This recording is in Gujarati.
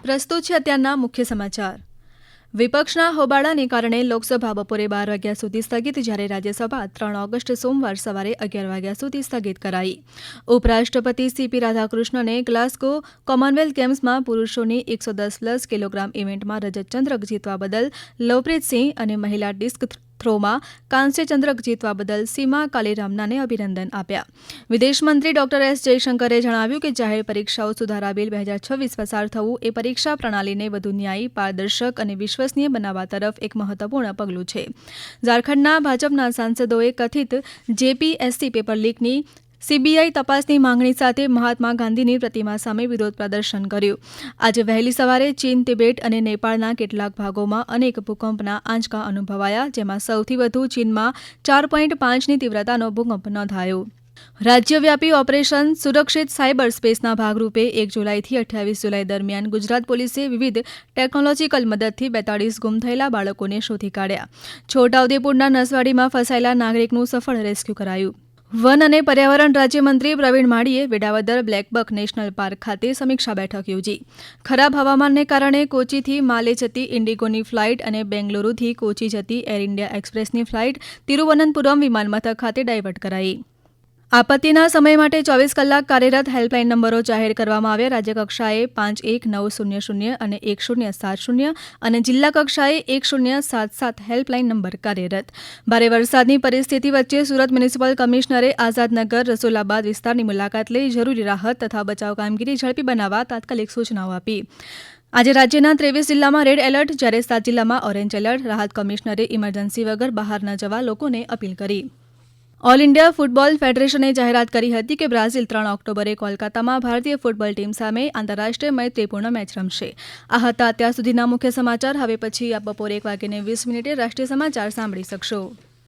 પ્રસ્તુત છે અત્યારના મુખ્ય સમાચાર। વિપક્ષના હોબાળાને કારણે લોકસભા બપોરે 12 વાગ્યા સુધી સ્થગિત, જ્યારે રાજ્યસભા 3 ઓગસ્ટ સોમવાર સવારે 11 વાગ્યા સુધી સ્થગિત કરાઈ। ઉપરાષ્ટ્રપતિ CP રાધાકૃષ્ણને ગ્લાસ્ગો કોમનવેલ્થ ગેમ્સમાં પુરુષોની 110+ કિલોગ્રામ ઇવેન્ટમાં રજત ચંદ્રક જીતવા બદલ લવપ્રીત સિંહ અને મહિલા ડિસ્ક થ્રોમાં કાંસ્ય ચંદ્રક જીતવા બદલ સીમા કાલીરામનાને અભિનંદન આપ્યા। વિદેશ મંત્રી ડોક્ટર S જયશંકરે જણાવ્યું કે જાહેર પરીક્ષાઓ સુધારા બિલ 2026 પસાર થવું એ પરીક્ષા પ્રણાલીને વધુ ન્યાયી, પારદર્શક અને વિશ્વસનીય બનાવવા તરફ એક મહત્વપૂર્ણ પગલું છે। ઝારખંડના ભાજપના સાંસદોએ કથિત JPSC પેપર લીકની CBI તપાસની માંગણી સાથે મહાત્મા ગાંધીની પ્રતિમા સામે વિરોધ પ્રદર્શન કર્યું। આજે વહેલી સવારે ચીન, તિબેટ અને નેપાળના કેટલાક ભાગોમાં અનેક ભૂકંપના આંચકા અનુભવાયા, જેમાં સૌથી વધુ ચીનમાં 4.5ની તીવ્રતાનો ભૂકંપ નોંધાયો। રાજ્યવ્યાપી ઓપરેશન સુરક્ષિત સાયબર સ્પેસના ભાગરૂપે 1 જુલાઈથી 28 જુલાઈ દરમિયાન ગુજરાત પોલીસે વિવિધ ટેકનોલોજીકલ મદદથી 42 ગુમ થયેલા બાળકોને શોધી કાઢ્યા। છોટાઉદેપુરના નસવાડીમાં ફસાયેલા નાગરિકનું સફળ રેસ્ક્યુ કરાયું। વન અને પર્યાવરણ રાજ્યમંત્રી પ્રવીણ માળીએ વેડાવદર બ્લેકબક નેશનલ પાર્ક ખાતે સમીક્ષા બેઠક યોજી। ખરાબ હવામાનને કારણે કોચીથી માલે જતી ઇન્ડિગોની ફ્લાઇટ અને બેંગલુરુથી કોચી જતી એર ઇન્ડિયા એક્સપ્રેસની ફ્લાઇટ તિરુવનંતપુરમ વિમાનમથક ખાતે ડાયવર્ટ કરાઈ। આપત્તિના સમય માટે 24 કલાક કાર્યરત હેલ્પલાઇન નંબરો જાહેર કરવામાં આવ્યા। રાજ્યકક્ષાએ 51900 અને 1070 અને જિલ્લા કક્ષાએ 1077 હેલ્પલાઇન નંબર કાર્યરત। ભારે વરસાદની પરિસ્થિતિ વચ્ચે સુરત મ્યુનિસિપલ કમિશનરે આઝાદનગર રસુલાબાદ વિસ્તારની મુલાકાત લઈ જરૂરી રાહત તથા બચાવ કામગીરી ઝડપી બનાવવા તાત્કાલિક સૂચનાઓ આપી। આજે રાજ્યના 23 જિલ્લામાં રેડ એલર્ટ, જ્યારે 7 જિલ્લામાં ઓરેન્જ એલર્ટ। રાહત કમિશનરે ઇમરજન્સી વગર બહાર ન જવા લોકોને અપીલ કરી। ઓલ ઇન્ડિયા ફૂટબોલ ફેડરેશને જાહેરાત કરી હતી કે બ્રાઝિલ 3 ઓક્ટોબરે કોલકાતામાં ભારતીય ફૂટબોલ ટીમ સામે આંતરરાષ્ટ્રીય મૈત્રીપૂર્ણ મેચ રમશે। આ હતા અત્યાર સુધીના મુખ્ય સમાચાર। હવે પછી આપ બપોરે 1:20 રાષ્ટ્રીય સમાચાર સાંભળી શકશો।